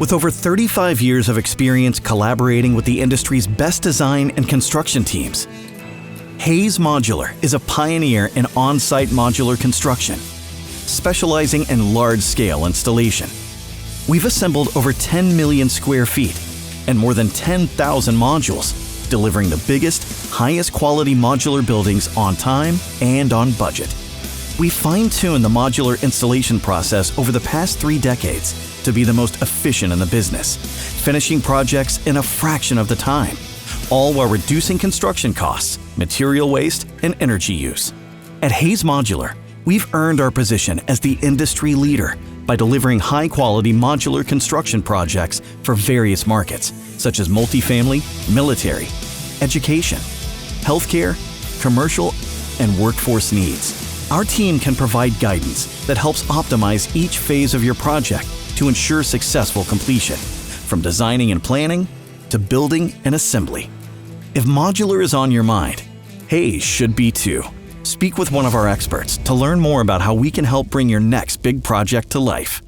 With over 35 years of experience collaborating with the industry's best design and construction teams, Hayes Modular is a pioneer in on-site modular construction, specializing in large-scale installation. We've assembled over 10 million square feet and more than 10,000 modules, delivering the biggest, highest quality modular buildings on time and on budget. We fine-tuned the modular installation process over the past 3 decades to be the most efficient in the business, finishing projects in a fraction of the time, all while reducing construction costs, material waste, and energy use. At Hayes Modular, we've earned our position as the industry leader by delivering high-quality modular construction projects for various markets, such as multifamily, military, education, healthcare, commercial, and workforce needs. Our team can provide guidance that helps optimize each phase of your project to ensure successful completion, from designing and planning to building and assembly. If modular is on your mind, Hayes should be too. Speak with one of our experts to learn more about how we can help bring your next big project to life.